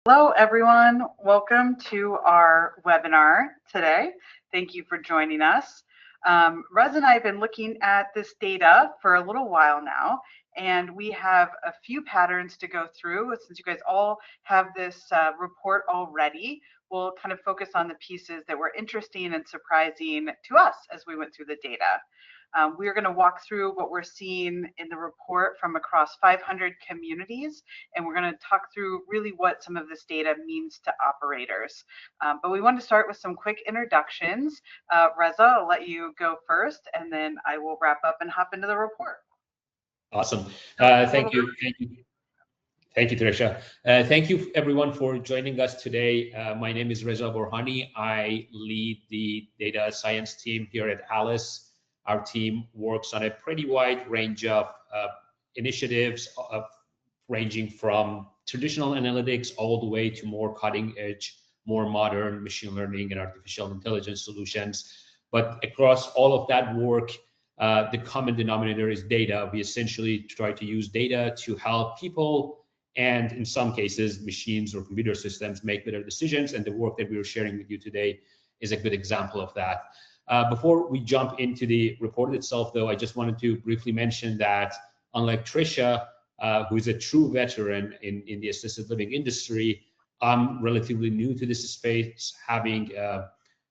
Hello, everyone. Welcome to our webinar today. Thank you for joining us. Reza and I have been looking at this data for a little while now, and we have a few patterns to go through. Since you guys all have this report already, we'll kind of focus on the pieces that were interesting and surprising to us as we went through the data. We're going to walk through what we're seeing in the report from across 500 communities, and we're going to talk through really what some of this data means to operators. But we want to start with some quick introductions. Reza, I'll let you go first, and then I will wrap up and hop into the report. Awesome. Thank you. Thank you, Trisha. Thank you, everyone, for joining us today. My name is Reza Borhani. I lead the data science team here at Alice. Our team works on a pretty wide range of initiatives, ranging from traditional analytics all the way to more cutting edge, more modern machine learning and artificial intelligence solutions. But across all of that work, the common denominator is data. We essentially try to use data to help people and, in some cases, machines or computer systems make better decisions. And the work that we are sharing with you today is a good example of that. Before we jump into the report itself, though, I just wanted to briefly mention that, unlike Trisha, who is a true veteran in the assisted living industry, I'm relatively new to this space, having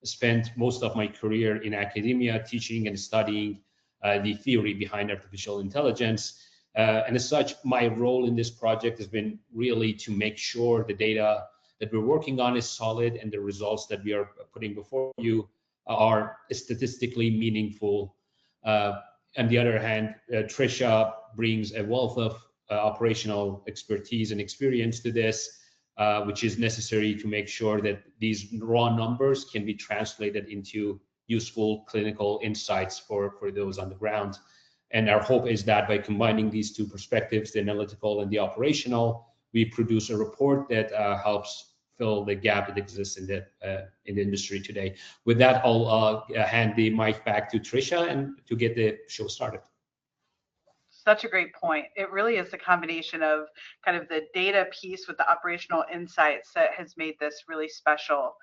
spent most of my career in academia teaching and studying the theory behind artificial intelligence. And as such, my role in this project has been really to make sure the data that we're working on is solid and the results that we are putting before you are statistically meaningful. On the other hand, Trisha brings a wealth of operational expertise and experience to this, which is necessary to make sure that these raw numbers can be translated into useful clinical insights for those on the ground. And our hope is that by combining these two perspectives, the analytical and the operational, we produce a report that helps fill the gap that exists in the industry today. With that, I'll hand the mic back to Trisha and to get the show started. Such a great point. It really is the combination of kind of the data piece with the operational insights that has made this really special.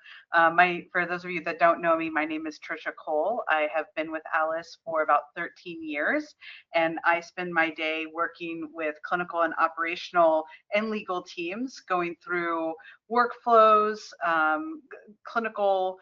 For those of you that don't know me, my name is Trisha Cole. I have been with Alice for about 13 years, and I spend my day working with clinical and operational and legal teams, going through workflows, clinical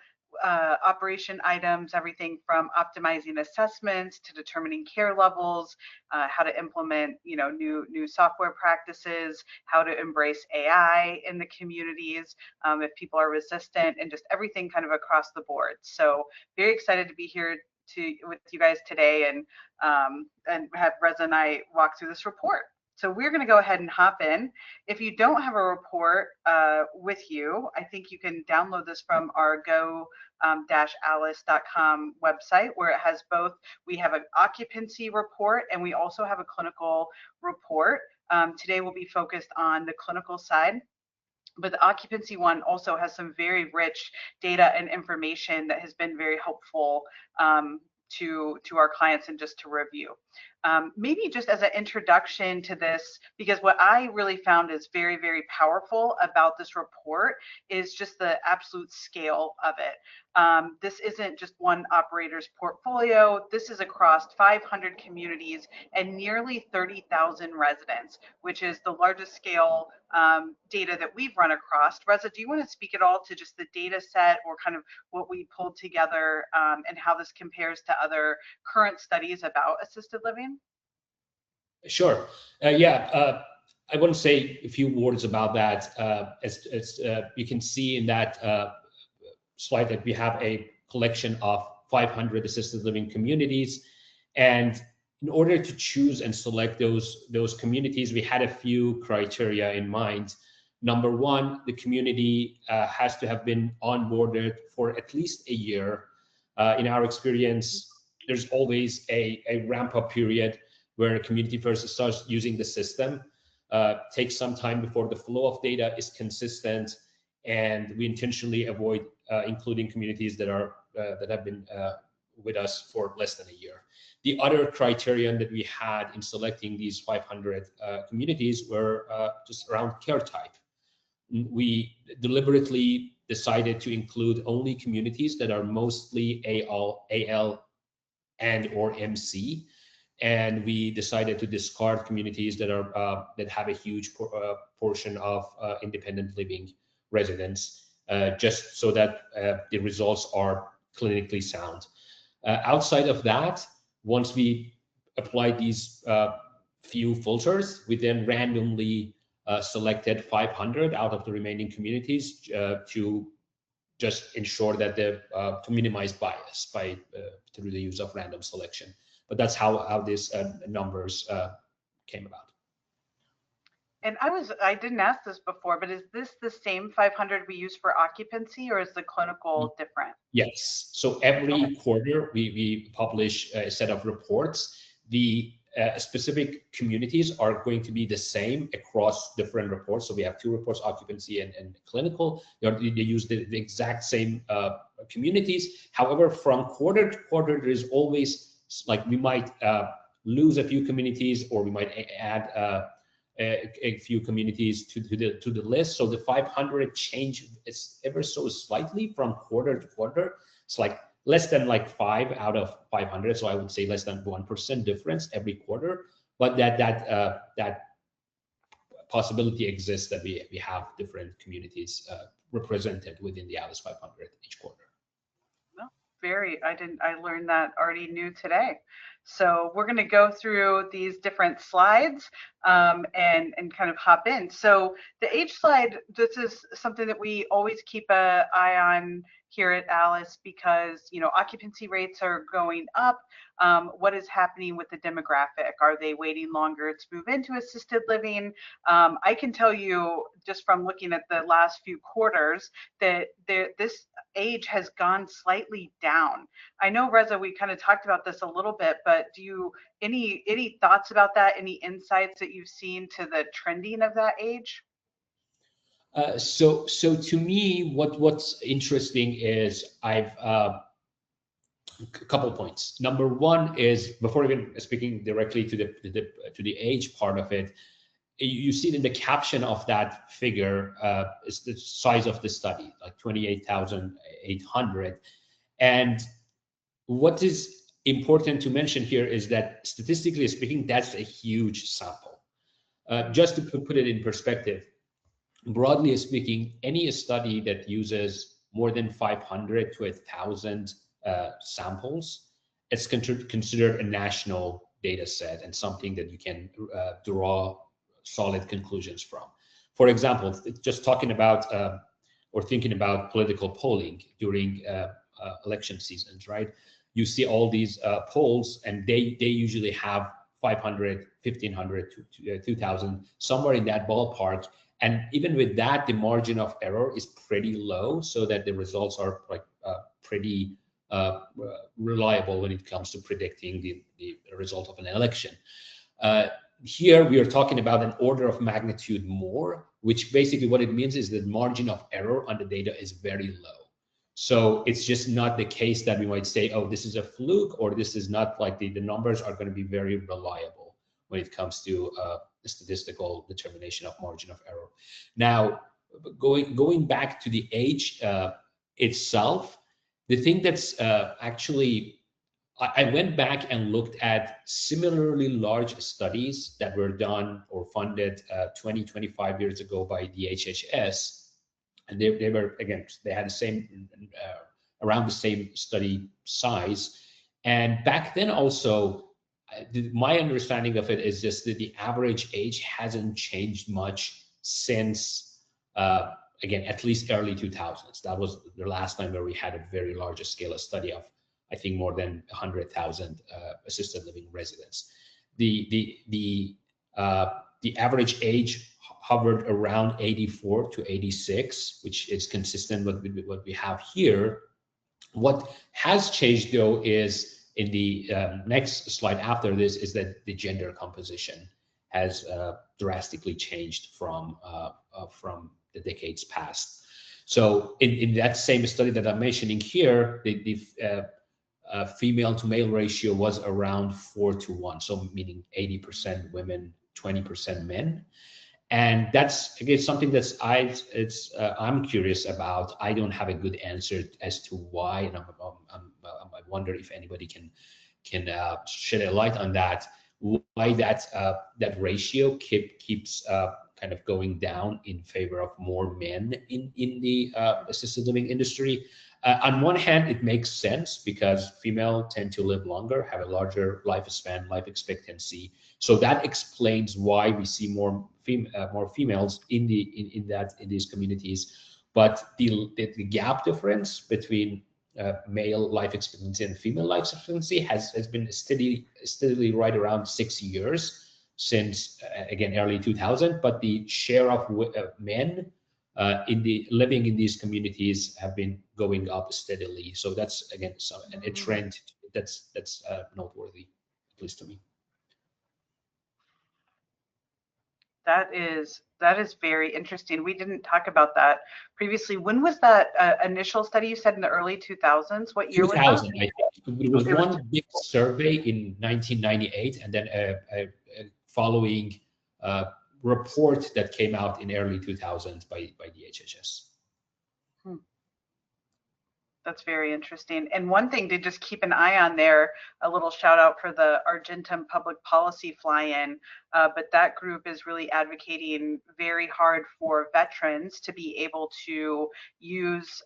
operation items, everything from optimizing assessments to determining care levels, how to implement new software practices, how to embrace AI in the communities if people are resistant, and just everything kind of across the board. So very excited to be here with you guys today and have Reza and I walk through this report. So we're going to go ahead and hop in. If you don't have a report with you, I think you can download this from our go-alice.com website, where it has both. We have an occupancy report and we also have a clinical report. Today we'll be focused on the clinical side, but the occupancy one also has some very rich data and information that has been very helpful to our clients and just to review. Maybe just as an introduction to this, because what I really found is very, very powerful about this report is just the absolute scale of it. This isn't just one operator's portfolio. This is across 500 communities and nearly 30,000 residents, which is the largest scale data that we've run across. Reza, do you want to speak at all to just the data set or kind of what we pulled together and how this compares to other current studies about assisted living? Sure. I want to say a few words about that. As you can see in that slide, that we have a collection of 500 assisted living communities, and in order to choose and select those communities, we had a few criteria in mind. Number one, the community has to have been onboarded for at least a year. In our experience, there's always a ramp-up period where a community first starts using the system, takes some time before the flow of data is consistent, and we intentionally avoid including communities that have been with us for less than a year. The other criterion that we had in selecting these 500 communities were just around care type. we deliberately decided to include only communities that are mostly AL and or MC, and we decided to discard communities that are that have a huge portion of independent living residents, just so that the results are clinically sound. Outside of that, once we applied these few filters, we then randomly selected 500 out of the remaining communities to just ensure that to minimize bias by through the use of random selection. But that's how these numbers came about. And I didn't ask this before, but is this the same 500 we use for occupancy, or is the clinical different? Yes. So every quarter we publish a set of reports. The specific communities are going to be the same across different reports. So we have two reports, occupancy and clinical. They use the exact same communities. However, from quarter to quarter, there is always, like, we might lose a few communities, or we might add a few communities to the list. So the 500 change is ever so slightly from quarter to quarter. It's like less than like 5 out of 500. So I would say less than 1% difference every quarter. But that possibility exists that we have different communities represented within the Alice 500 each quarter. I learned that already new today. So we're going to go through these different slides and kind of hop in. So the age slide, this is something that we always keep an eye on here at Alice, because, you know, occupancy rates are going up. What is happening with the demographic? Are they waiting longer to move into assisted living? I can tell you just from looking at the last few quarters that this age has gone slightly down. I know, Reza, we kind of talked about this a little bit, but do you any thoughts about that? Any insights that you've seen to the trending of that age? So to me, what's interesting is I've a couple points. Number one is, before even speaking directly to the age part of it, you see in the caption of that figure is the size of the study, like 28,800. And what is important to mention here is that statistically speaking, that's a huge sample. Just to put it in perspective, broadly speaking, any study that uses more than 500 to 1,000 samples, it's considered a national data set and something that you can draw solid conclusions from. For example, just talking about or thinking about political polling during election seasons, right? You see all these polls, and they usually have 500, 1,500 to 2,000, somewhere in that ballpark. And even with that, the margin of error is pretty low, so that the results are like pretty reliable when it comes to predicting the result of an election. Here we are talking about an order of magnitude more, which basically what it means is that margin of error on the data is very low. So it's just not the case that we might say, oh, this is a fluke, or this is not, like the numbers are going to be very reliable when it comes to the statistical determination of margin of error. Now, going back to the age itself, the thing that's actually, I went back and looked at similarly large studies that were done or funded 20, 25 years ago by the HHS. And they were, again, they had the same, around the same study size. And back then also, my understanding of it is just that the average age hasn't changed much since, again, at least early 2000s. That was the last time where we had a very large scale study of, I think, more than 100,000 assisted living residents. The average age hovered around 84 to 86, which is consistent with what we have here. What has changed, though, is in the next slide after this, is that the gender composition has drastically changed from the decades past. So in that same study that I'm mentioning here, the female to male ratio was around 4 to 1, so meaning 80% women, 20% men. And that's again something that's I'm curious about. I don't have a good answer as to why, and I wonder if anybody can shed a light on that. Why that ratio keeps kind of going down in favor of more men in the assisted living industry. On one hand, it makes sense because female tend to live longer, have a larger lifespan, life expectancy. So that explains why we see more females in these communities. But the gap difference between male life expectancy and female life expectancy has been steadily right around 6 years since again early 2000. But the share of men living in these communities have been going up steadily. So that's again a trend that's noteworthy, at least to me. That is very interesting. We didn't talk about that previously. When was that initial study you said in the early 2000s? What year was that? 2000, I think. It was one big survey in 1998, and then a following report that came out in early 2000s by the HHS. That's very interesting. And one thing to just keep an eye on there, a little shout out for the Argentum Public Policy fly-in, but that group is really advocating very hard for veterans to be able to use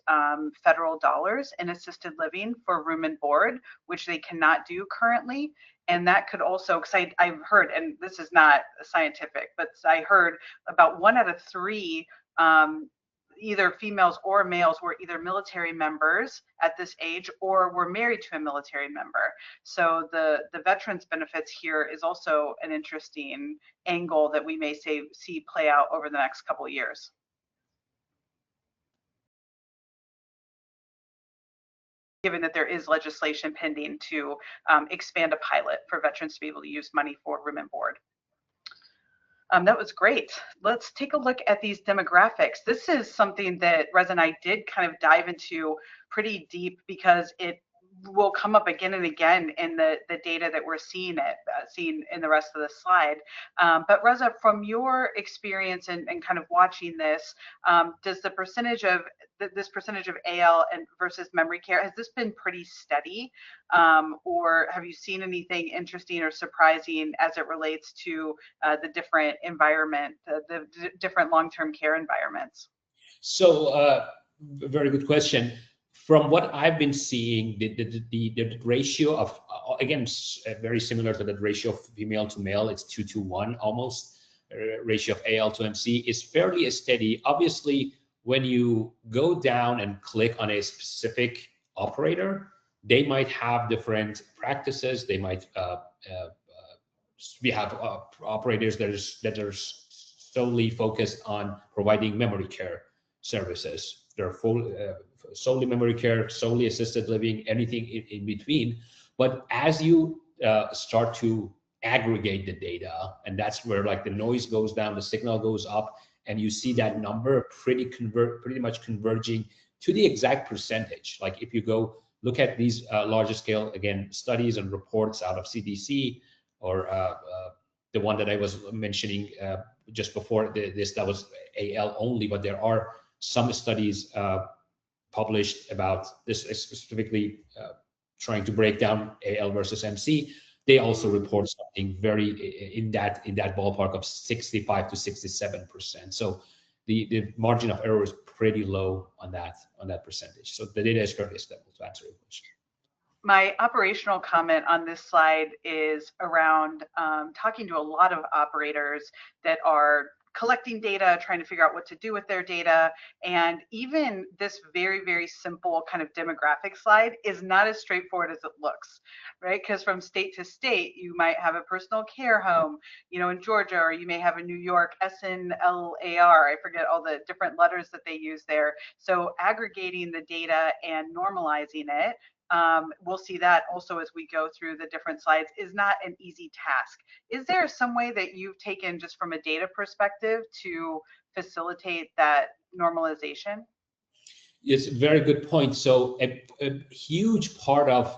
federal dollars in assisted living for room and board, which they cannot do currently. And that could also, because I've heard, and this is not scientific, but I heard about 1 out of 3 either females or males were either military members at this age or were married to a military member. So the veterans benefits here is also an interesting angle that we may see play out over the next couple of years. Given that there is legislation pending to expand a pilot for veterans to be able to use money for room and board. That was great. Let's take a look at these demographics. This is something that Reza and I did kind of dive into pretty deep because it will come up again and again in the data that we're seeing in the rest of the slide. But Reza, from your experience and kind of watching this, does the percentage of this percentage of AL and versus memory care, has this been pretty steady, or have you seen anything interesting or surprising as it relates to the different environment, the different long-term care environments? So very good question. From what I've been seeing, the ratio of, again, very similar to the ratio of female to male, it's 2:1 almost, ratio of AL to MC is fairly steady. Obviously, when you go down and click on a specific operator, they might have different practices. They might, we have operators that are solely focused on providing memory care services. They're solely memory care, solely assisted living, anything in between. But as you start to aggregate the data, and that's where like the noise goes down, the signal goes up, and you see that number pretty much converging to the exact percentage. Like if you go look at these larger scale, again, studies and reports out of CDC, or the one that I was mentioning just before this, that was AL only, but there are some studies published about this, specifically trying to break down AL versus MC. They also report something very in that ballpark of 65 to 67%. So the margin of error is pretty low on that percentage. So the data is fairly stable, to answer your question. My operational comment on this slide is around talking to a lot of operators that are collecting data, trying to figure out what to do with their data. And even this very, very simple kind of demographic slide is not as straightforward as it looks, right? Because from state to state, you might have a personal care home, you know, in Georgia, or you may have a New York SNLAR. I forget all the different letters that they use there. So aggregating the data and normalizing it, we'll see that also as we go through the different slides, is not an easy task. Is there some way that you've taken just from a data perspective to facilitate that normalization? It's a very good point. So a huge part of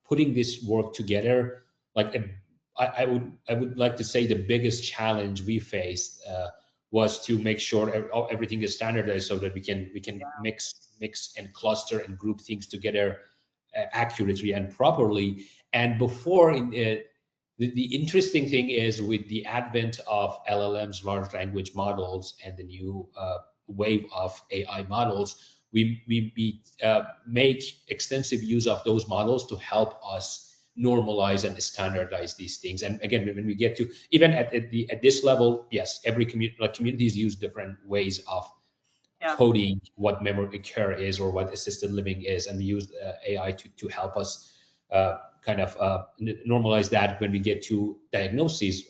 putting this work together, like I would like to say the biggest challenge we faced was to make sure everything is standardized so that we can Yeah. mix and cluster and group things together accurately and properly. And before, the interesting thing is, with the advent of LLMs, large language models, and the new wave of AI models, we make extensive use of those models to help us normalize and standardize these things. And again, when we get to even at this level, yes, every communities use different ways of coding what memory care is or what assisted living is, and we use AI to help us kind of normalize that. When we get to diagnoses,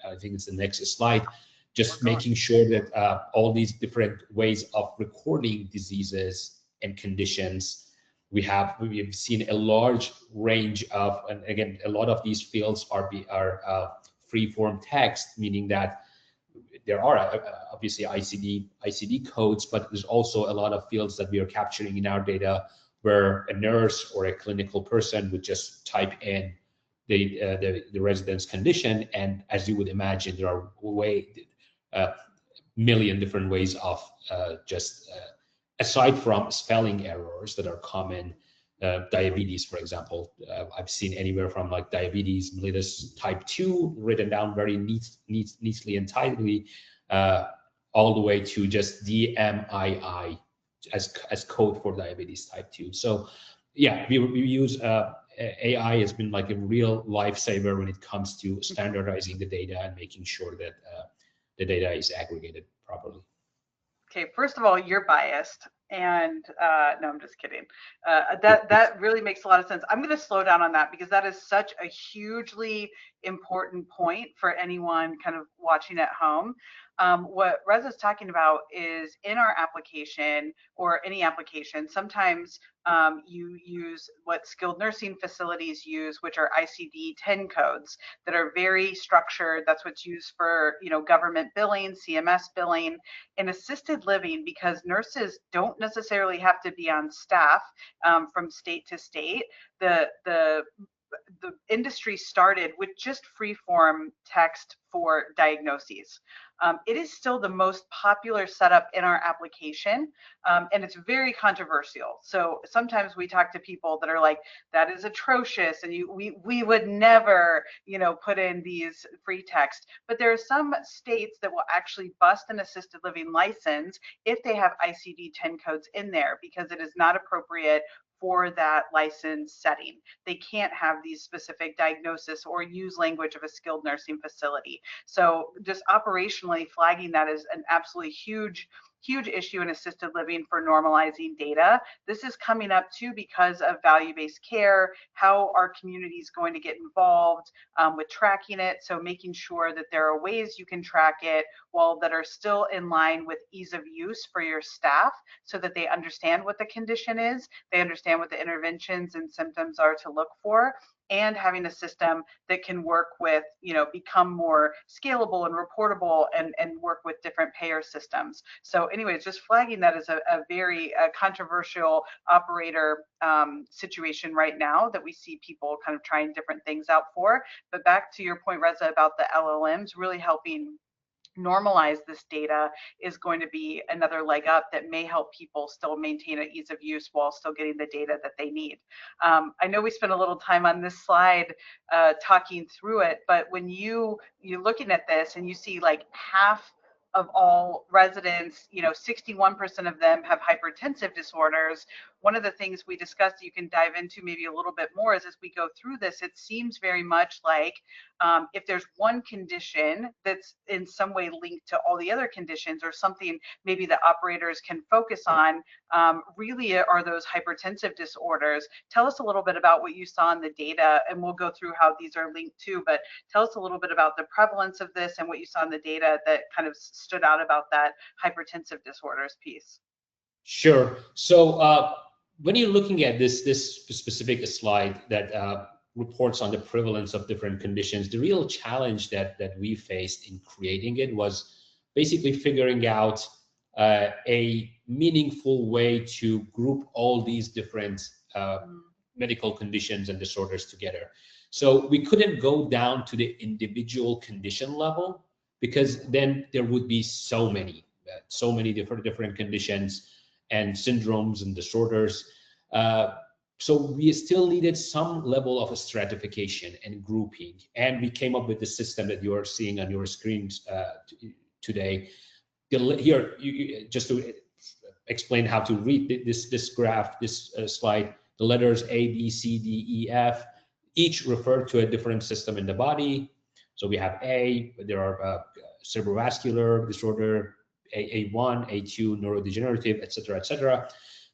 I think it's the next slide, just making sure that all these different ways of recording diseases and conditions, we've seen a large range of, and again, a lot of these fields are free form text, meaning that there are obviously ICD codes, but there's also a lot of fields that we are capturing in our data where a nurse or a clinical person would just type in the resident's condition, and as you would imagine, there are million different ways of aside from spelling errors that are common. Diabetes, for example, I've seen anywhere from like diabetes mellitus type 2 written down very neatly and tidily, all the way to just DMII as code for diabetes type 2. So yeah, we use AI has been like a real lifesaver when it comes to standardizing the data and making sure that the data is aggregated properly. Okay, first of all, you're biased, and no, I'm just kidding. That really makes a lot of sense. I'm going to slow down on that because that is such a hugely important point for anyone kind of watching at home. What Reza is talking about is in our application or any application, sometimes you use what skilled nursing facilities use, which are ICD-10 codes that are very structured. That's what's used for, government billing, CMS billing. In assisted living, because nurses don't necessarily have to be on staff from state to state, the industry started with just free form text for diagnoses. It is still the most popular setup in our application, and it's very controversial. So sometimes we talk to people that are like, that is atrocious, and we would never, put in these free text. But there are some states that will actually bust an assisted living license if they have ICD-10 codes in there, because it is not appropriate for that license setting. They can't have these specific diagnoses or use language of a skilled nursing facility. So just operationally flagging that is an absolutely huge issue in assisted living for normalizing data. This is coming up too because of value-based care. How are communities going to get involved with tracking it? So making sure that there are ways you can track it while that are still in line with ease of use for your staff, so that they understand what the condition is, they understand what the interventions and symptoms are to look for, and having a system that can work with, become more scalable and reportable and work with different payer systems. So anyways, just flagging that as a very controversial operator situation right now that we see people kind of trying different things out for. But back to your point, Reza, about the LLMs really helping normalize this data is going to be another leg up that may help people still maintain an ease of use while still getting the data that they need. I know we spent a little time on this slide talking through it, but when you're looking at this and you see like half of all residents, 61% of them have hypertensive disorders. One of the things we discussed, you can dive into maybe a little bit more, is as we go through this, it seems very much like if there's one condition that's in some way linked to all the other conditions, or something maybe the operators can focus on, really are those hypertensive disorders. Tell us a little bit about what you saw in the data, and we'll go through how these are linked too, but tell us a little bit about the prevalence of this and what you saw in the data that kind of stood out about that hypertensive disorders piece. Sure. So when you're looking at this specific slide that reports on the prevalence of different conditions, the real challenge that we faced in creating it was basically figuring out a meaningful way to group all these different medical conditions and disorders together. So we couldn't go down to the individual condition level, because then there would be so many different conditions and syndromes and disorders. So we still needed some level of stratification and grouping, and we came up with the system that you are seeing on your screens today. Here, just to explain how to read this graph, this slide, the letters A, B, C, D, E, F, each refer to a different system in the body. So we have A, there are cerebrovascular disorder, A1, A2, neurodegenerative, etc., etc.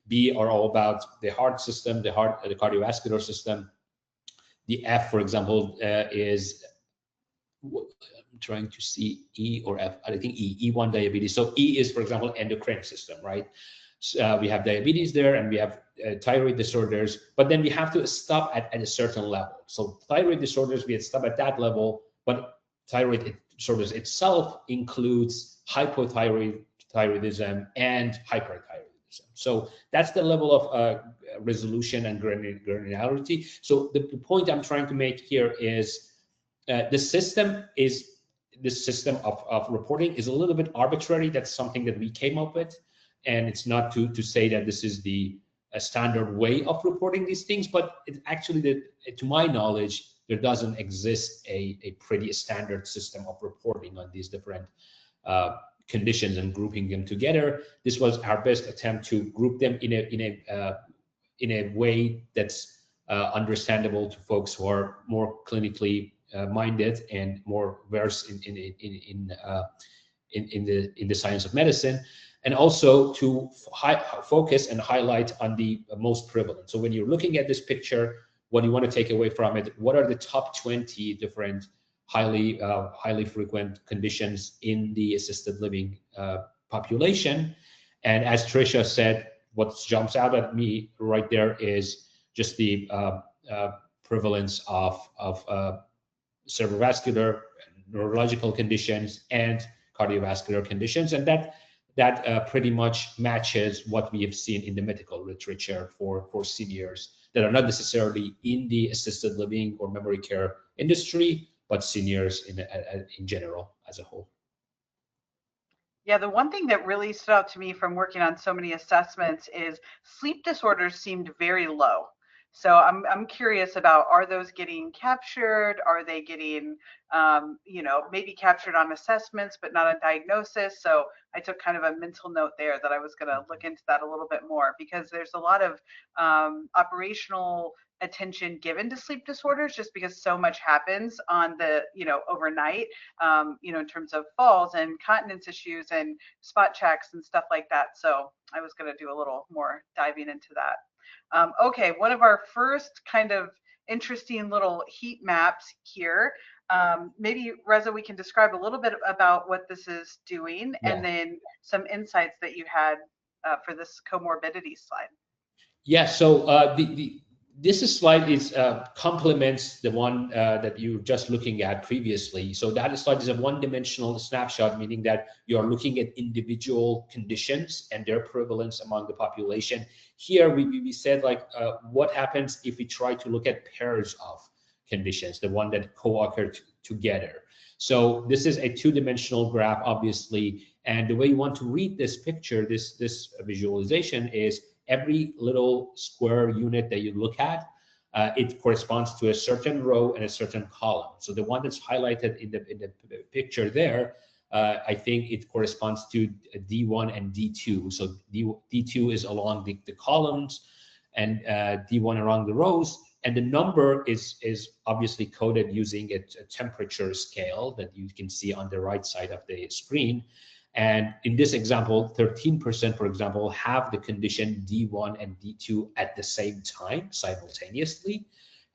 B are all about the heart system, the cardiovascular system. The F, for example, is, I'm trying to see E or F, I think E1 diabetes. So E is, for example, endocrine system, right? So, we have diabetes there, and we have thyroid disorders, but then we have to stop at a certain level. So thyroid disorders, we had stop at that level, but thyroid disorders itself includes hypothyroidism and hyperthyroidism. So that's the level of resolution and granularity. So the point I'm trying to make here is this system of reporting is a little bit arbitrary. That's something that we came up with, and it's not to say that this is the standard way of reporting these things, but it actually, to my knowledge, there doesn't exist a pretty standard system of reporting on these different conditions and grouping them together. This was our best attempt to group them in a way that's understandable to folks who are more clinically minded and more versed in the science of medicine, and also to focus and highlight on the most prevalent. So when you're looking at this picture, what you want to take away from it, what are the top 20 different highly frequent conditions in the assisted living population? And as Trisha said, what jumps out at me right there is just the prevalence of cerebrovascular, neurological conditions, and cardiovascular conditions, and that pretty much matches what we have seen in the medical literature for seniors that are not necessarily in the assisted living or memory care industry, but seniors in general as a whole. Yeah, the one thing that really stood out to me from working on so many assessments is sleep disorders seemed very low. So I'm curious about, are those getting captured? Are they getting, maybe captured on assessments, but not on diagnosis? So I took kind of a mental note there that I was going to look into that a little bit more, because there's a lot of operational attention given to sleep disorders, just because so much happens on the, overnight, in terms of falls and continence issues and spot checks and stuff like that. So I was going to do a little more diving into that. Okay, one of our first kind of interesting little heat maps here. Maybe, Reza, we can describe a little bit about what this is doing, and then some insights that you had for this comorbidity slide. Yeah, so this slide is complements the one that you were just looking at previously. So that slide is a one-dimensional snapshot, meaning that you're looking at individual conditions and their prevalence among the population. Here we said, like, what happens if we try to look at pairs of conditions, the one that co-occur together. So this is a two-dimensional graph, obviously, and the way you want to read this picture, this visualization, is every little square unit that you look at, it corresponds to a certain row and a certain column. So the one that's highlighted in the picture there, I think it corresponds to D1 and D2. So D2 is along the columns, and D1 along the rows. And the number is obviously coded using a temperature scale that you can see on the right side of the screen. And in this example, 13%, for example, have the condition D1 and D2 at the same time, simultaneously.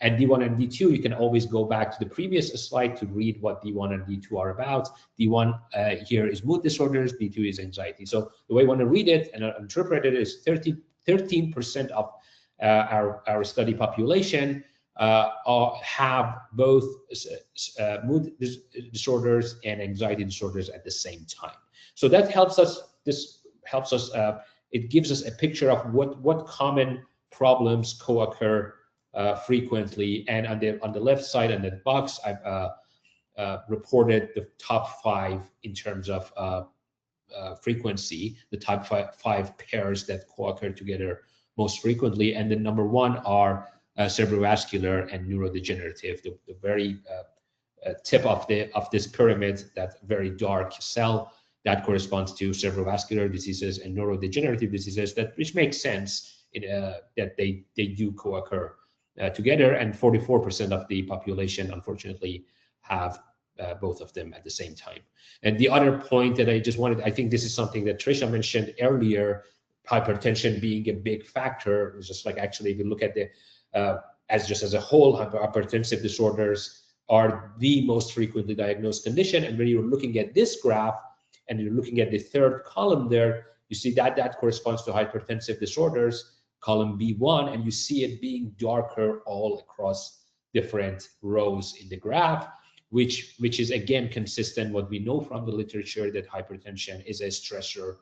And D1 and D2, you can always go back to the previous slide to read what D1 and D2 are about. D1 here is mood disorders, D2 is anxiety. So the way I want to read it and interpret it is 13% of our study population have both mood disorders and anxiety disorders at the same time. So that helps us. This helps us. It gives us a picture of what common problems co-occur frequently. And on the left side, in the box, I've reported the top 5 in terms of frequency, the top five pairs that co-occur together most frequently. And the number 1 are cerebrovascular and neurodegenerative, the very tip of this pyramid, that very dark cell that corresponds to cerebrovascular diseases and neurodegenerative diseases, which makes sense that they do co-occur together. And 44% of the population, unfortunately, have both of them at the same time. And the other point that I just wanted, I think this is something that Trisha mentioned earlier, hypertension being a big factor. It's just like, actually, if you look at the as a whole, hypertensive disorders are the most frequently diagnosed condition. And when you're looking at this graph and you're looking at the third column there, you see that corresponds to hypertensive disorders, column B1, and you see it being darker all across different rows in the graph, which is again consistent what we know from the literature, that hypertension is a stressor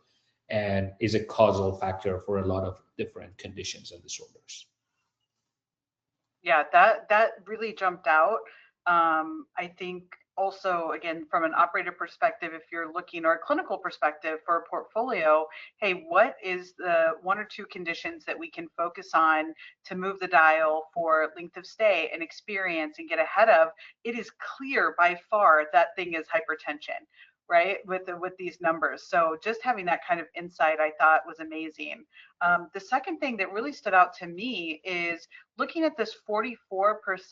and is a causal factor for a lot of different conditions and disorders. Yeah, that really jumped out. I think also, again, from an operator perspective, if you're looking, or a clinical perspective for a portfolio, hey, what is the 1 or 2 conditions that we can focus on to move the dial for length of stay and experience and get ahead of? It is clear by far that thing is hypertension, right, with these numbers. So just having that kind of insight, I thought, was amazing. The second thing that really stood out to me is looking at this 44%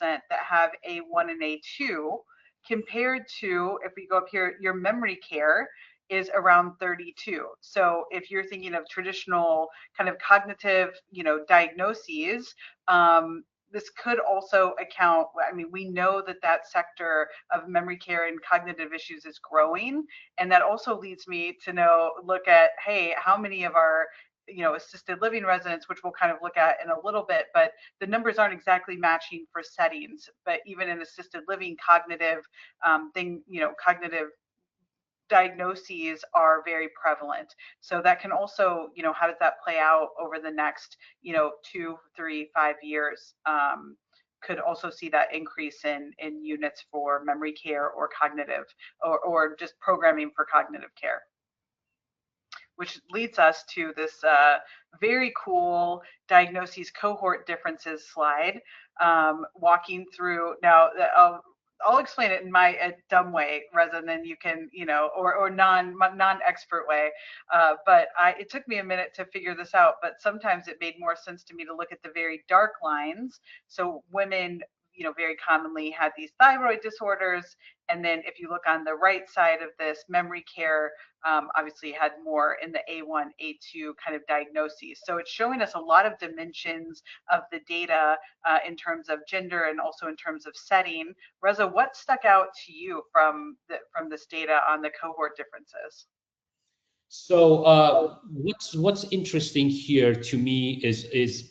that have A1 and A2, compared to, if we go up here, your memory care is around 32. So if you're thinking of traditional kind of cognitive, diagnoses, this could also account, I mean, we know that sector of memory care and cognitive issues is growing. And that also leads me to look at, hey, how many of our assisted living residents, which we'll kind of look at in a little bit, but the numbers aren't exactly matching for settings. But even in assisted living, cognitive cognitive diagnoses are very prevalent. So that can also, how does that play out over the next, 2, 3, 5 years? Could also see that increase in units for memory care or cognitive, or just programming for cognitive care. Which leads us to this very cool diagnoses cohort differences slide, walking through. Now, I'll explain it in my dumb way, Reza, and then you can, or non-expert way. But it took me a minute to figure this out, but sometimes it made more sense to me to look at the very dark lines. So women, very commonly had these thyroid disorders. And then if you look on the right side of this, memory care obviously had more in the A1, A2 kind of diagnoses. So it's showing us a lot of dimensions of the data in terms of gender and also in terms of setting. Reza, what stuck out to you from this data on the cohort differences? So what's interesting here to me is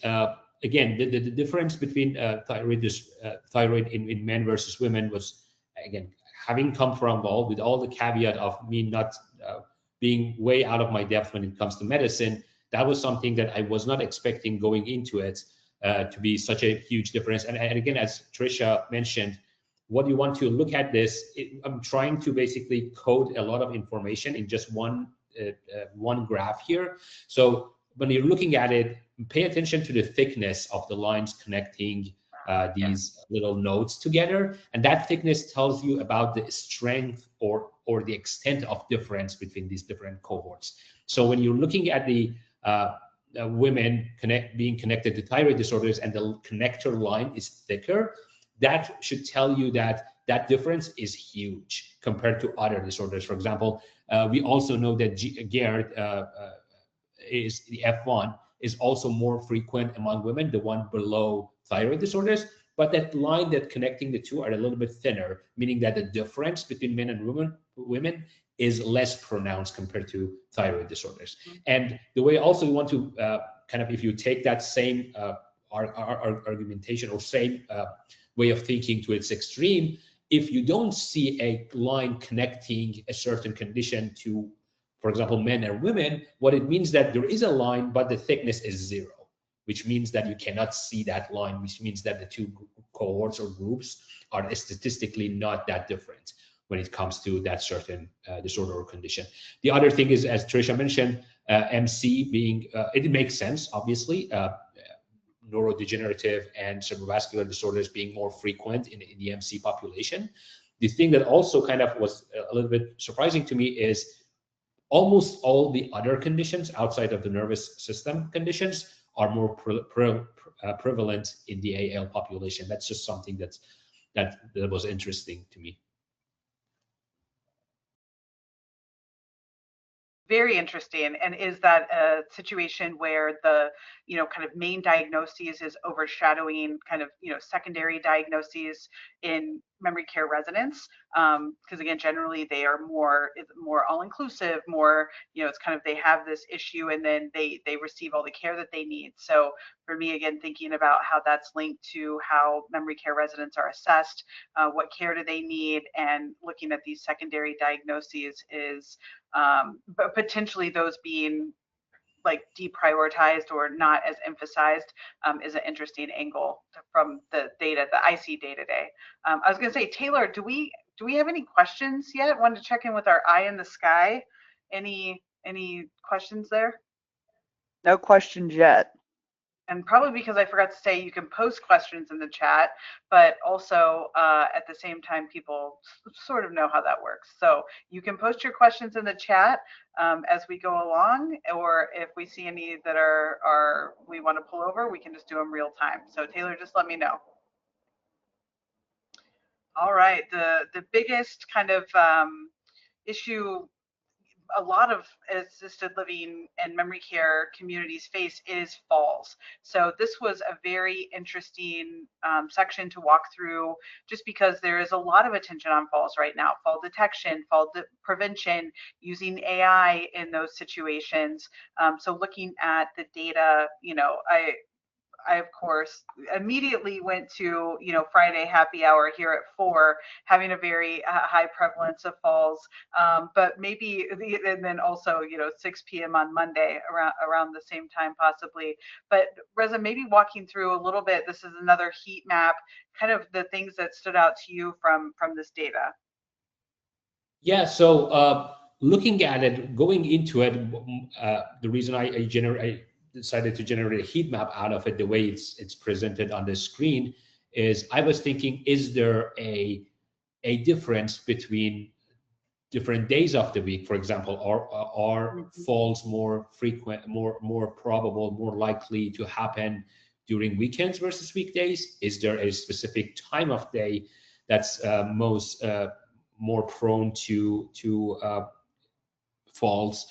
again, the difference between thyroid in men versus women was, again, having come from with all the caveat of me not being way out of my depth when it comes to medicine, that was something that I was not expecting going into it to be such a huge difference. And again, as Trisha mentioned, what you want to look at this, I'm trying to basically code a lot of information in just one graph here. So when you're looking at it, pay attention to the thickness of the lines connecting these little nodes together, and that thickness tells you about the strength or the extent of difference between these different cohorts. So when you're looking at the women being connected to thyroid disorders and the connector line is thicker, that should tell you that difference is huge compared to other disorders. For example, we also know that GERD is the F1 is also more frequent among women, the one below thyroid disorders, but that line that connecting the two are a little bit thinner, meaning that the difference between men and women is less pronounced compared to thyroid disorders. And the way also you want to if you take that same argumentation or same way of thinking to its extreme, if you don't see a line connecting a certain condition to, for example, men and women, what it means that there is a line, but the thickness is 0, which means that you cannot see that line, which means that the two cohorts or groups are statistically not that different. when it comes to that certain disorder or condition. The other thing is, as Trisha mentioned, MC being, it makes sense, obviously, neurodegenerative and cerebrovascular disorders being more frequent in the MC population. The thing that also kind of was a little bit surprising to me is almost all the other conditions outside of the nervous system conditions are more prevalent in the AL population. That's just something that was interesting to me. Very interesting. And is that a situation where the, kind of main diagnoses is overshadowing kind of, secondary diagnoses in memory care residents? Because again, generally they are more all-inclusive, more, it's kind of, they have this issue and then they receive all the care that they need. So for me, again, thinking about how that's linked to how memory care residents are assessed, what care do they need, and looking at these secondary diagnoses is, but potentially those being like deprioritized or not as emphasized, is an interesting angle from the data that I see day to day. I was going to say, Taylor, do we have any questions yet? Wanted to check in with our eye in the sky. Any questions there? No questions yet. And probably because I forgot to say you can post questions in the chat, but also at the same time, people sort of know how that works. So you can post your questions in the chat as we go along, or if we see any that are we want to pull over, we can just do them real time. So Taylor, just let me know. All right, the biggest kind of issue a lot of assisted living and memory care communities face is falls. So this was a very interesting section to walk through, just because there is a lot of attention on falls right now, fall detection, prevention, using AI in those situations. So looking at the data, I of course immediately went to, Friday happy hour here at 4, having a very high prevalence of falls, but maybe, and then also, 6 p.m. on Monday around the same time possibly. But Reza, maybe walking through a little bit, this is another heat map, kind of the things that stood out to you from this data. Yeah, so looking at it, going into it, the reason I decided to generate a heat map out of it, the way it's presented on the screen, is I was thinking, is there a difference between different days of the week? For example, are falls more frequent, more probable, more likely to happen during weekends versus weekdays? Is there a specific time of day that's more prone to falls?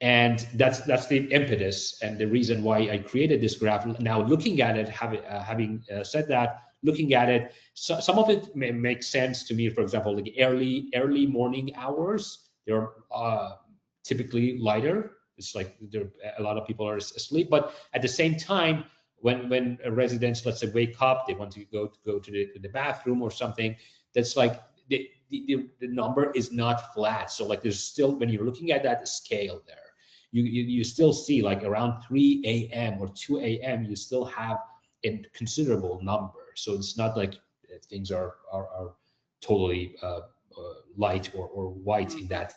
And that's the impetus and the reason why I created this graph. Now, looking at it, having said that, looking at it, some of it may make sense to me. For example, like early morning hours, they're typically lighter. It's like a lot of people are asleep, but at the same time, when residents, let's say, wake up, they want to go to the bathroom or something, that's like the number is not flat. So like there's still, when you're looking at that scale there, you still see like around 3 a.m. or 2 a.m. you still have a considerable number. So it's not like things are totally light or white in that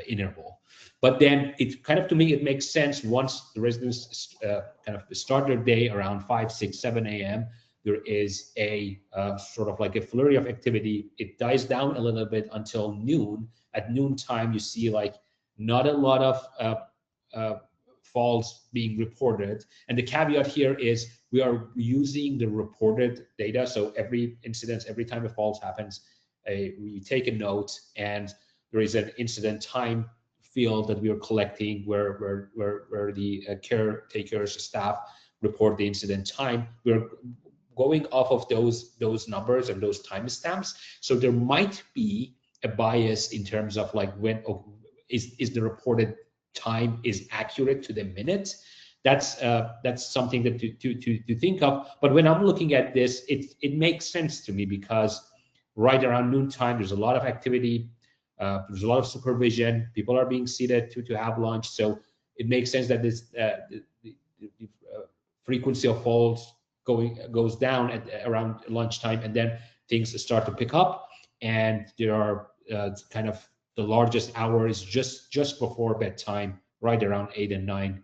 interval. But then it kind of, to me, it makes sense once the residents kind of start their day around 5, 6, 7 a.m. There is a sort of like a flurry of activity. It dies down a little bit until noon. At noontime, you see like not a lot of falls being reported. And the caveat here is we are using the reported data. So every incident, every time a falls happens, we take a note, and there is an incident time field that we are collecting where the caretakers, staff report the incident time. We're going off of those numbers and those timestamps. So there might be a bias in terms of like when is the reported time is accurate to the minute. That's something that to think of. But when I'm looking at this, it makes sense to me, because right around noontime there's a lot of activity, there's a lot of supervision, people are being seated to have lunch. So it makes sense that this the frequency of falls goes down at around lunchtime, and then things start to pick up. and there are kind of the largest hour is just before bedtime, right around 8 and 9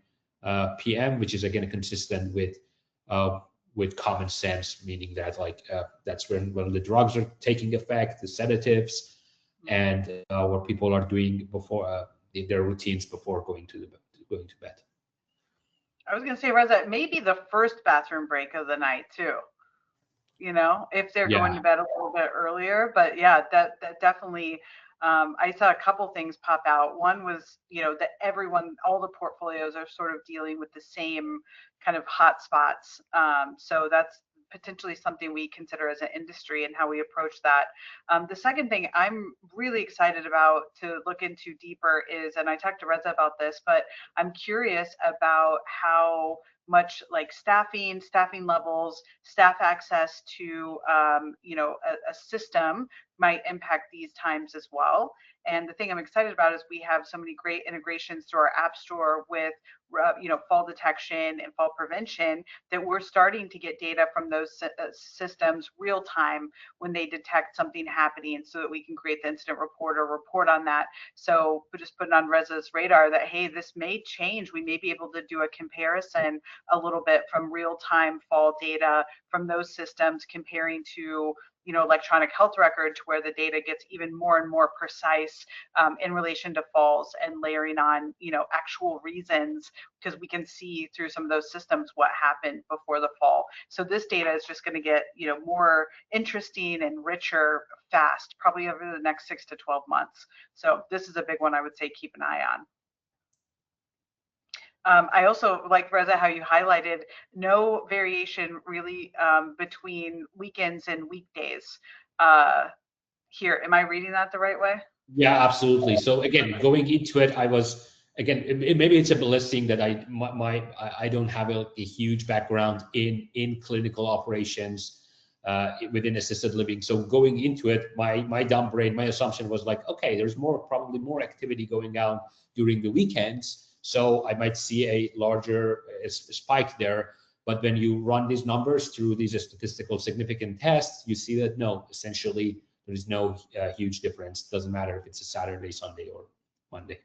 p.m., which is again consistent with common sense, meaning that that's when the drugs are taking effect, the sedatives, and what people are doing before their routines before going to bed. I was going to say, Reza, maybe the first bathroom break of the night too. You know, if they're going to bed a little bit earlier. But yeah, that definitely. I saw a couple things pop out. One was, that all the portfolios are sort of dealing with the same kind of hot spots. So that's potentially something we consider as an industry and how we approach that. The second thing I'm really excited about to look into deeper is, and I talked to Reza about this, but I'm curious about how much like staffing levels, staff access to, a system might impact these times as well. And the thing I'm excited about is we have so many great integrations through our app store with, fall detection and fall prevention, that we're starting to get data from those systems real time when they detect something happening, so that we can create the incident report or report on that. So we just put it on Reza's radar that, hey, this may change. We may be able to do a comparison a little bit from real time fall data from those systems comparing to, electronic health record, to where the data gets even more and more precise in relation to falls, and layering on, actual reasons, because we can see through some of those systems what happened before the fall. So this data is just going to get, more interesting and richer fast, probably over the next 6 to 12 months. So this is a big one I would say keep an eye on. I also like, Reza, how you highlighted no variation really between weekends and weekdays here. Am I reading that the right way? Yeah, absolutely. So again, going into it, I was maybe it's a blessing that I don't have a huge background in clinical operations within assisted living. So going into it, my dumb brain, my assumption was like, okay, there's probably more activity going on during the weekends, so I might see a larger spike there. But when you run these numbers through these statistical significant tests, you see that no, essentially there is no huge difference. Doesn't matter if it's a Saturday, Sunday, or Monday.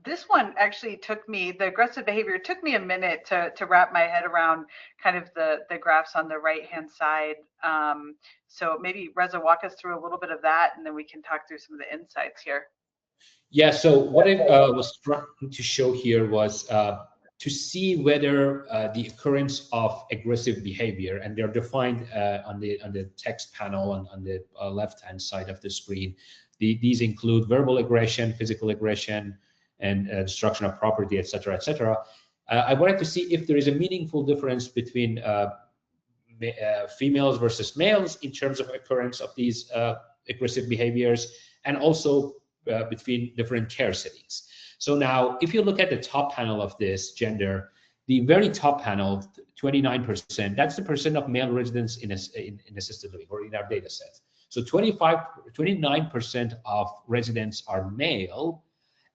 This one actually the aggressive behavior took me a minute to wrap my head around kind of the graphs on the right-hand side. So maybe Reza, walk us through a little bit of that, and then we can talk through some of the insights here. Yeah, so what I was trying to show here was to see whether the occurrence of aggressive behavior, and they're defined on the text panel on the left-hand side of the screen. These include verbal aggression, physical aggression, and destruction of property, etc., etc. I wanted to see if there is a meaningful difference between females versus males in terms of occurrence of these aggressive behaviors, and also between different care settings. So now, if you look at the top panel of this gender, the very top panel, 29%, that's the percent of male residents in assisted living, or in our data set. So 29% of residents are male.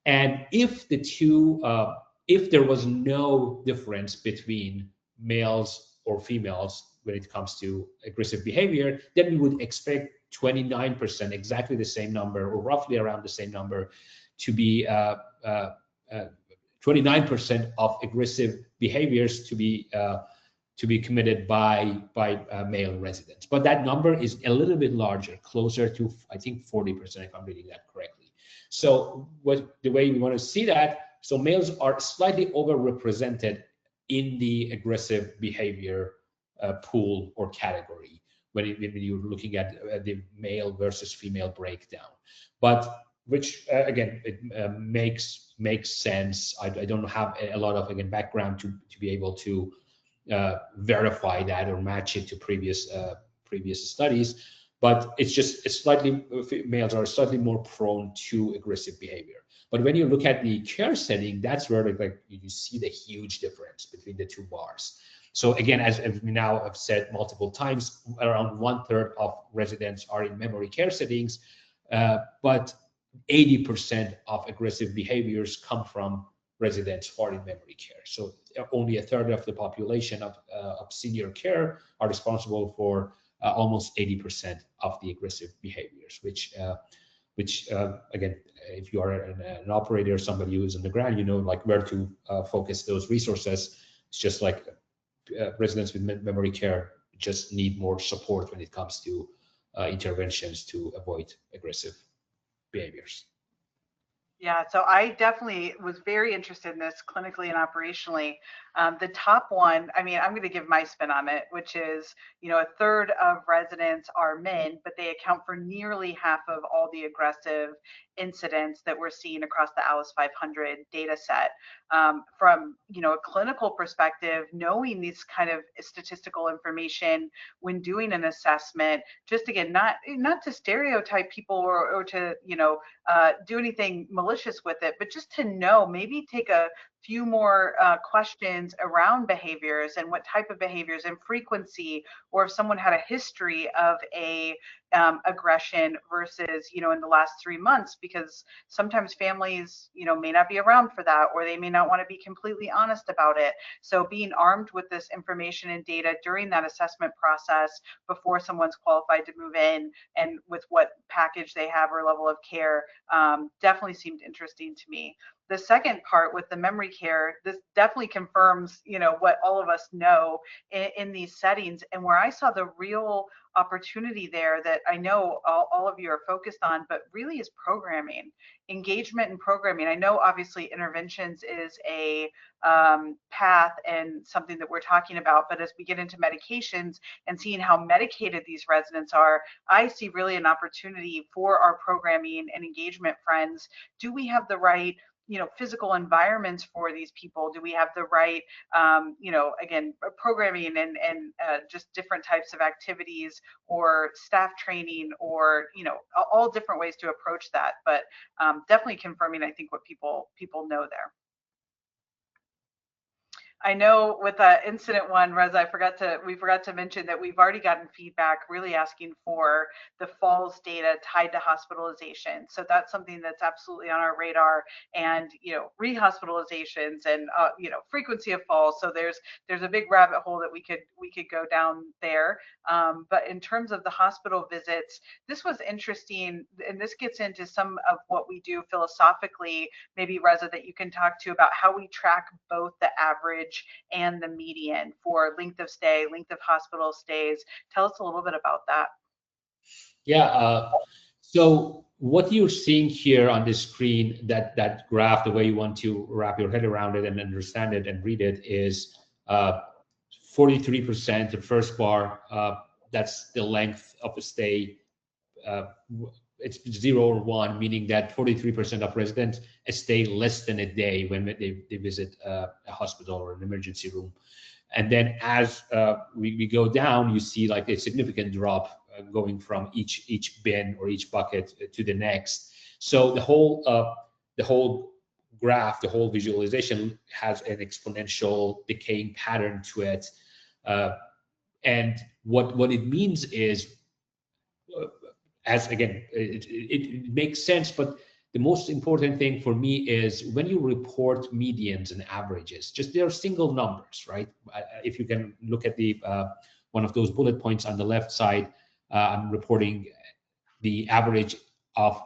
And if if there was no difference between males or females when it comes to aggressive behavior, then we would expect 29%, exactly the same number, or roughly around the same number, to be 29% of aggressive behaviors to be committed by male residents. But that number is a little bit larger, closer to, I think, 40%, if I'm reading that correctly. So the way we want to see that, so males are slightly overrepresented in the aggressive behavior pool or category when you're looking at the male versus female breakdown. But which again, it makes sense. I don't have a lot of background to be able to verify that or match it to previous studies, but males are slightly more prone to aggressive behavior. But when you look at the care setting, that's where you see the huge difference between the two bars. So again, as we now have said multiple times, around 1/3 of residents are in memory care settings, but 80% of aggressive behaviors come from residents who are in memory care. So only a third of the population of senior care are responsible for almost 80% of the aggressive behaviors, which again, if you are an operator, somebody who's on the ground, you know, like where to focus those resources. It's just like residents with memory care just need more support when it comes to interventions to avoid aggressive behaviors. Yeah, so I definitely was very interested in this clinically and operationally. The top one, I mean, I'm going to give my spin on it, which is, you know, a third of residents are men, but they account for nearly half of all the aggressive incidents that we're seeing across the ALICE 500 data set. From, you know, a clinical perspective, knowing these kind of statistical information when doing an assessment, just again, not to stereotype people or to, you know, do anything malicious with it, but just to know, maybe take a few more questions around behaviors and what type of behaviors and frequency, or if someone had a history of a aggression versus, you know, in the last 3 months, because sometimes families, you know, may not be around for that, or they may not want to be completely honest about it. So being armed with this information and data during that assessment process before someone's qualified to move in, and with what package they have or level of care, definitely seemed interesting to me. The second part with the memory care, this definitely confirms, you know, what all of us know in these settings, and where I saw the real opportunity there that I know all of you are focused on, but really is programming, engagement and programming. I know obviously interventions is a path and something that we're talking about, but as we get into medications and seeing how medicated these residents are, I see really an opportunity for our programming and engagement friends. Do we have the right, you know, physical environments for these people? Do we have the right, you know, again, programming and just different types of activities or staff training, or, you know, all different ways to approach that? But definitely confirming, I think, what people know there. I know with the incident one, Reza, we forgot to mention that we've already gotten feedback really asking for the falls data tied to hospitalization. So that's something that's absolutely on our radar, and, you know, rehospitalizations and, you know, frequency of falls. So there's a big rabbit hole that we could go down there. But in terms of the hospital visits, this was interesting, and this gets into some of what we do philosophically, maybe Reza, that you can talk to about how we track both the average and the median for length of stay, length of hospital stays. Tell us a little bit about that. Yeah, so what you're seeing here on the screen, that graph, the way you want to wrap your head around it and understand it and read it, is 43%, the first bar, that's the length of a stay. It's 0 or 1, meaning that 43% of residents stay less than a day when they visit a hospital or an emergency room. And then as we go down, you see like a significant drop going from each bin or each bucket to the next. So the whole graph, the whole visualization has an exponential decaying pattern to it. And what it means is, as again, it makes sense, but the most important thing for me is when you report medians and averages, just they're single numbers, right? If you can look at the one of those bullet points on the left side, I'm reporting the average of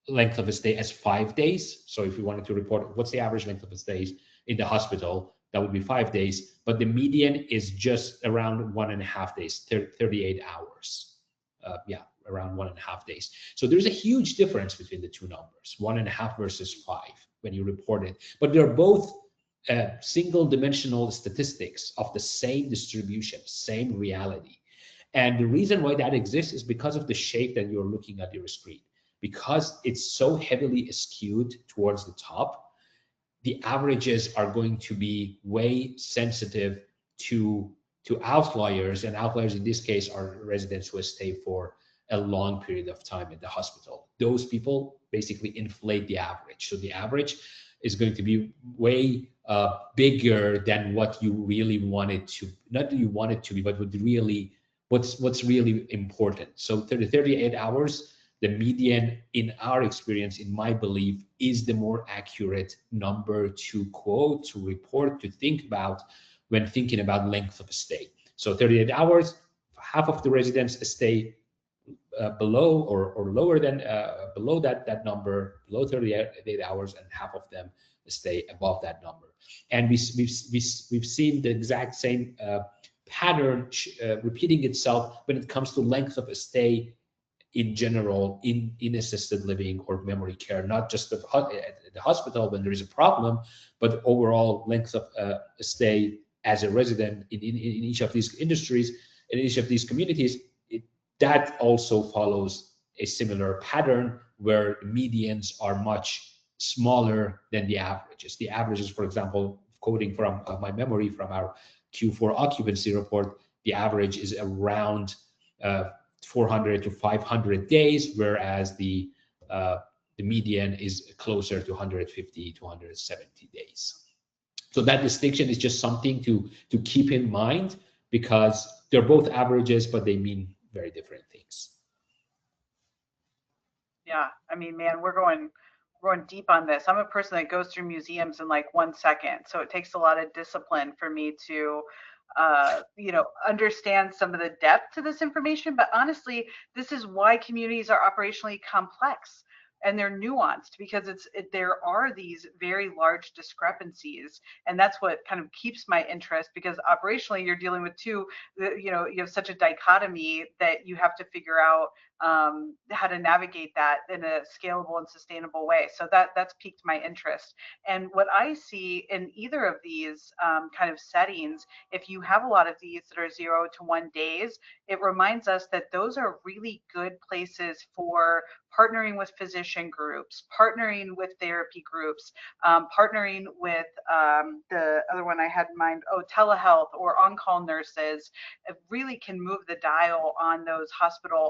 length of a stay as 5 days. So if we wanted to report what's the average length of a stay in the hospital, that would be 5 days, but the median is just around 1.5 days, 38 hours. Yeah, around 1.5 days. So there's a huge difference between the two numbers, 1.5 versus 5 when you report it. But they're both single dimensional statistics of the same distribution, same reality. And the reason why that exists is because of the shape that you're looking at your screen. Because it's so heavily skewed towards the top, the averages are going to be way sensitive to outliers, and outliers in this case are residents who stay for a long period of time in the hospital. Those people basically inflate the average. So the average is going to be way bigger than what you really want it to, not that you want it to be, but what's really important. So the 38 hours, the median, in our experience, in my belief, is the more accurate number to quote, to report, to think about when thinking about length of stay. So 38 hours, half of the residents stay below or lower than below that number, below 38 hours, and half of them stay above that number. And we've seen the exact same pattern repeating itself when it comes to length of a stay in general in assisted living or memory care, not just at the hospital when there is a problem, but overall length of a stay as a resident in each of these industries, in each of these communities. That also follows a similar pattern where medians are much smaller than the averages. The averages, for example, quoting from my memory from our Q4 occupancy report, the average is around 400 to 500 days, whereas the median is closer to 150 to 170 days. So that distinction is just something to keep in mind, because they're both averages, but they mean very different things. Yeah, I mean, man, we're going deep on this. I'm a person that goes through museums in like 1 second, so it takes a lot of discipline for me to understand some of the depth to this information. But honestly, this is why communities are operationally complex and they're nuanced, because there are these very large discrepancies, and that's what kind of keeps my interest, because operationally you're dealing with you have such a dichotomy that you have to figure out how to navigate that in a scalable and sustainable way. So that's piqued my interest. And what I see in either of these kind of settings, if you have a lot of these that are 0 to 1 days, it reminds us that those are really good places for partnering with physician groups, partnering with therapy groups, partnering with the other one I had in mind, telehealth or on-call nurses. It really can move the dial on those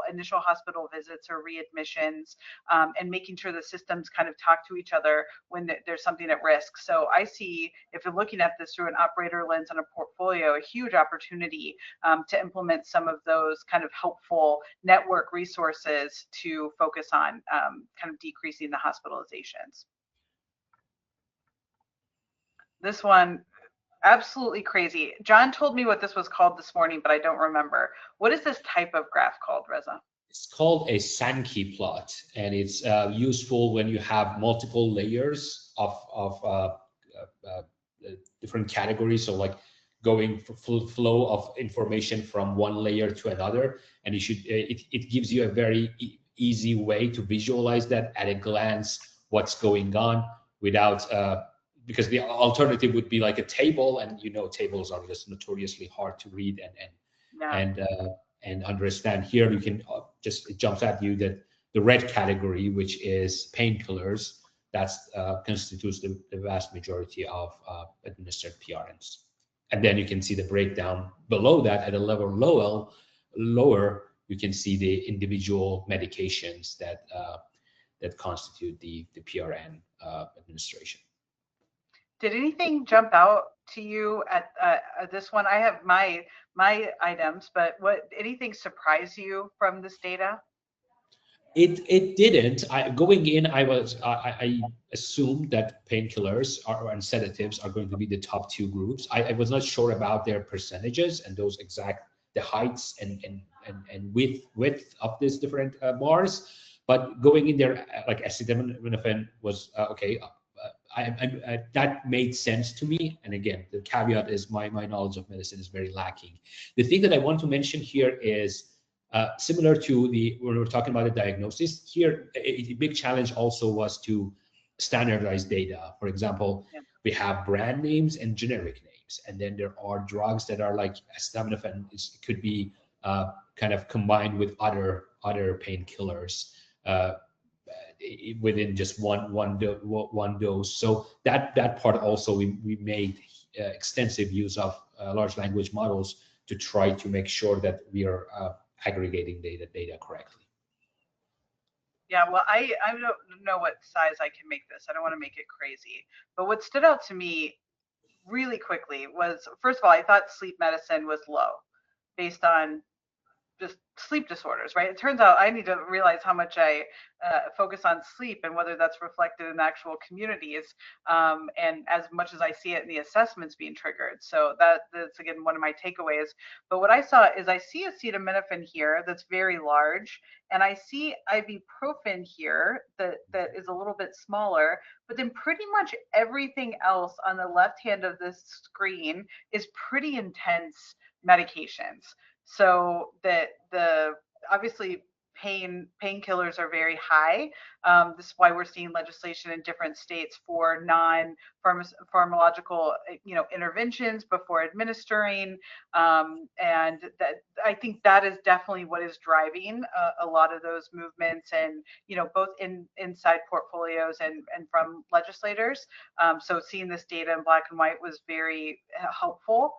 initial hospital visits or readmissions, and making sure the systems kind of talk to each other when there's something at risk. So I see, if you're looking at this through an operator lens on a portfolio, a huge opportunity to implement some of those kind of helpful network resources to focus on kind of decreasing the hospitalizations. This one, absolutely crazy. John told me what this was called this morning, but I don't remember. What is this type of graph called, Reza? It's called a Sankey plot, and it's useful when you have multiple layers of different categories. So like going for flow of information from one layer to another, and it gives you a very easy way to visualize that at a glance what's going on without because the alternative would be like a table, and tables are just notoriously hard to read and understand. Here you can it jumps at you that the red category, which is painkillers, that's constitutes the vast majority of administered PRNs. And then you can see the breakdown below that at a level lower. You can see the individual medications that constitute the PRN administration. Did anything jump out to you at this one? I have my items, but anything surprise you from this data? It didn't. Going in, I assumed that painkillers and sedatives are going to be the top two groups. I was not sure about their percentages and those the heights and width of these different bars. But going in there, like acetaminophen was okay. That made sense to me. And again, the caveat is my knowledge of medicine is very lacking. The thing that I want to mention here is similar to when we're talking about the diagnosis here, a big challenge also was to standardize data. For example, we have brand names and generic names, and then there are drugs that are like acetaminophen could be kind of combined with other painkillers within just one dose. So that part also we made extensive use of large language models to try to make sure that we are aggregating data correctly. Yeah, well, I don't know what size I can make this. I don't want to make it crazy. But what stood out to me really quickly was, first of all, I thought sleep medicine was low based on just sleep disorders, right? It turns out I need to realize how much I focus on sleep and whether that's reflected in actual communities, and as much as I see it in the assessments being triggered. So that's again one of my takeaways. But what I saw is I see acetaminophen here that's very large, and I see ibuprofen here that is a little bit smaller, but then pretty much everything else on the left hand of this screen is pretty intense medications. So that the obviously painkillers are very high. This is why we're seeing legislation in different states for non-pharmacological, interventions before administering, and that I think that is definitely what is driving a lot of those movements, and both inside portfolios and from legislators. So seeing this data in black and white was very helpful.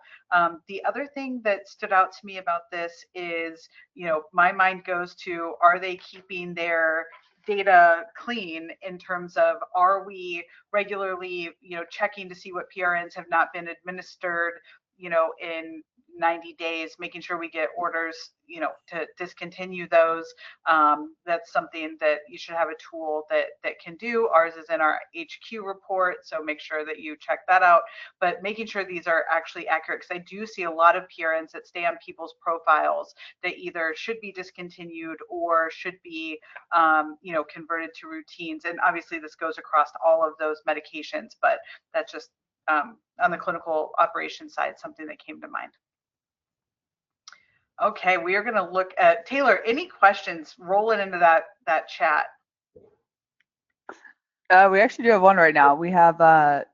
The other thing that stood out to me about this is, my mind goes to, are they keeping their data clean in terms of, are we regularly, checking to see what PRNs have not been administered, in 90 days, making sure we get orders, to discontinue those. That's something that you should have a tool that can do. Ours is in our HQ report, so make sure that you check that out. But making sure these are actually accurate, because I do see a lot of PRNs that stay on people's profiles that either should be discontinued or should be, converted to routines. And obviously this goes across all of those medications, but that's just on the clinical operations side, something that came to mind. Okay, we are going to look at Taylor. Any questions rolling into that chat? We actually do have one right now. We have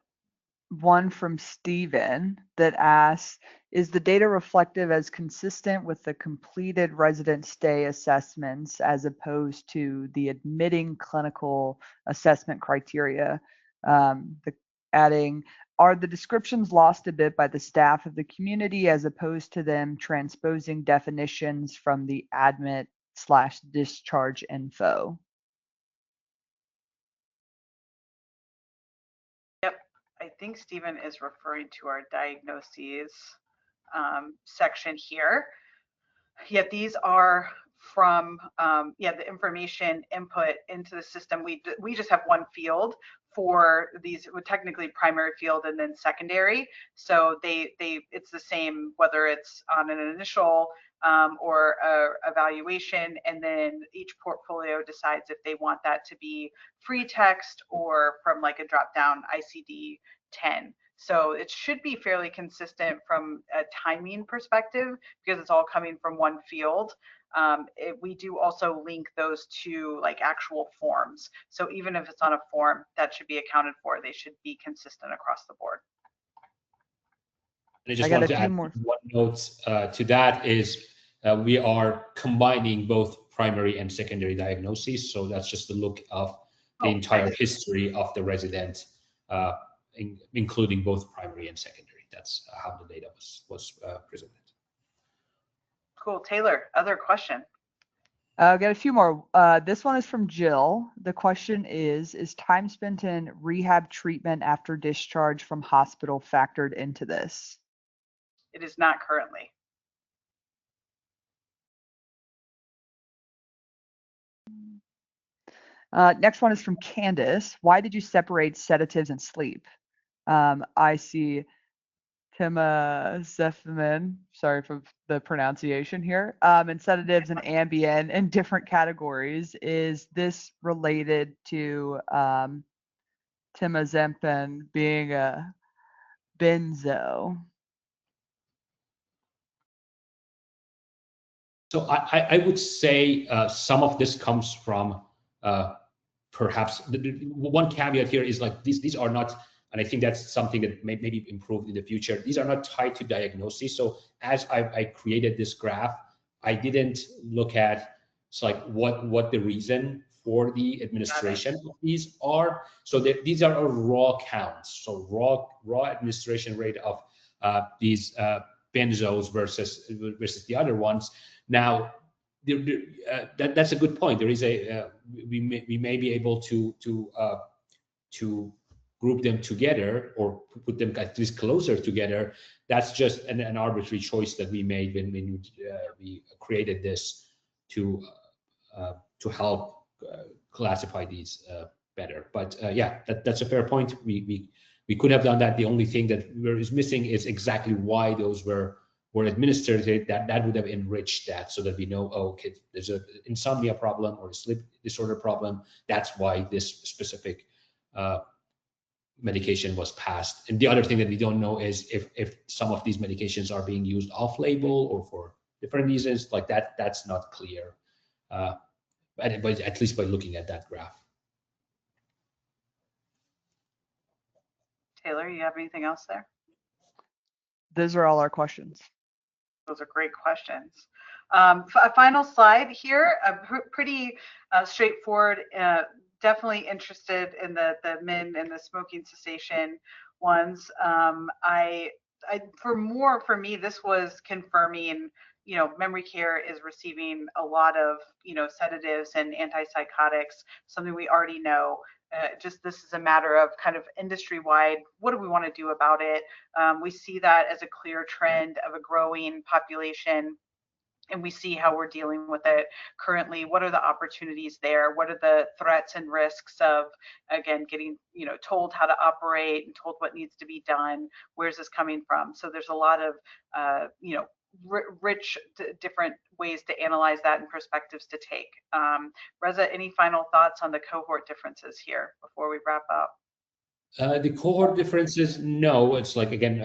one from Steven that asks, is the data reflective as consistent with the completed resident stay assessments as opposed to the admitting clinical assessment criteria? Adding, are the descriptions lost a bit by the staff of the community as opposed to them transposing definitions from the admit/discharge info? Yep, I think Stephen is referring to our diagnoses section here. Yet these are from the information input into the system. We just have one field for these, technically primary field and then secondary. So it's the same whether it's on an initial or evaluation, and then each portfolio decides if they want that to be free text or from like a drop down ICD-10. So it should be fairly consistent from a timing perspective because it's all coming from one field. We do also link those to like actual forms. So even if it's on a form, that should be accounted for. They should be consistent across the board. And I just want to add one note to that is we are combining both primary and secondary diagnoses. So that's just a look of the entire history of the resident, including both primary and secondary. That's how the data was presented. Cool. Taylor, other question? I've got a few more. This one is from Jill. The question is time spent in rehab treatment after discharge from hospital factored into this? It is not currently. Next one is from Candace. Why did you separate sedatives and sleep? I see Timazephamine, sorry for the pronunciation here, and sedatives and Ambien in different categories. Is this related to Timazepam being a benzo? So I would say some of this comes from perhaps one caveat here is like these are not, and I think that's something that may be improved in the future. These are not tied to diagnosis. So as I created this graph, I didn't look at like what the reason for the administration of these are. So these are raw counts. So raw administration rate of these benzos versus the other ones. Now, that's a good point. There is we may be able to group them together or put them at least closer together, that's just an arbitrary choice that we made when we created this to help classify these better. But yeah, that's a fair point. We could have done that. The only thing that is missing is exactly why those were administered. That would have enriched that, so that we know, oh, okay, there's a insomnia problem or a sleep disorder problem. That's why this specific medication was passed. And the other thing that we don't know is if some of these medications are being used off-label or for different reasons, like that. That's not clear, but at least by looking at that graph. Taylor, you have anything else there? Those are all our questions. Those are great questions. A final slide here, pretty straightforward. Definitely interested in the MIN and the smoking cessation ones. For me, this was confirming, memory care is receiving a lot of, sedatives and antipsychotics, something we already know. Just this is a matter of kind of industry-wide, what do we want to do about it? We see that as a clear trend of a growing population, and we see how we're dealing with it currently. What are the opportunities there? What are the threats and risks of, again, getting told how to operate and told what needs to be done? Where's this coming from? So there's a lot of rich different ways to analyze that and perspectives to take. Reza, any final thoughts on the cohort differences here before we wrap up? The cohort differences, no, it's like, again,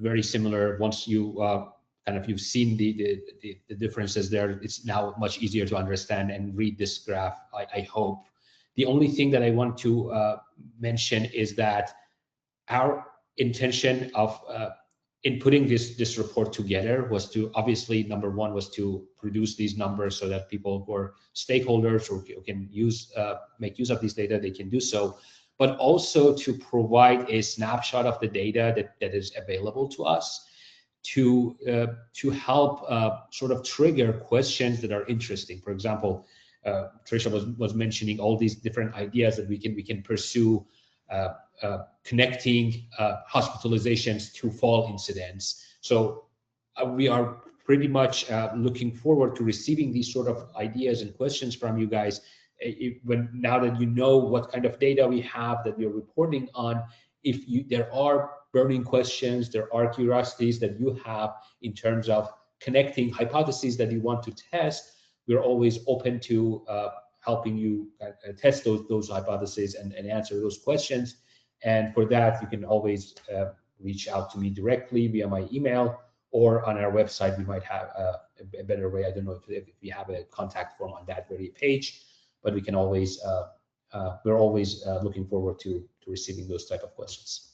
very similar. Once you you've seen the differences there, it's now much easier to understand and read this graph, I hope. The only thing that I want to mention is that our intention of in putting this report together was to, obviously, number one was to produce these numbers so that people who are stakeholders or can make use of these data, they can do so, but also to provide a snapshot of the data that is available to us, to help sort of trigger questions that are interesting. For example, Trisha was mentioning all these different ideas that we can pursue, connecting hospitalizations to fall incidents. So we are pretty much looking forward to receiving these sort of ideas and questions from you guys. Now that you know what kind of data we have that we're reporting on, if there are burning questions, there are curiosities that you have in terms of connecting hypotheses that you want to test, we're always open to helping you test those hypotheses and answer those questions. And for that, you can always reach out to me directly via my email, or on our website. We might have a better way. I don't know if we have a contact form on that very page, but we can always, we're always looking forward to receiving those type of questions.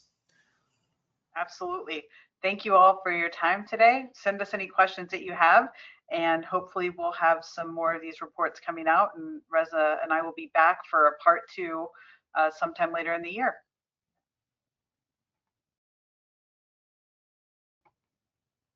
Absolutely. Thank you all for your time today. Send us any questions that you have, and hopefully we'll have some more of these reports coming out, and Reza and I will be back for a part 2 sometime later in the year.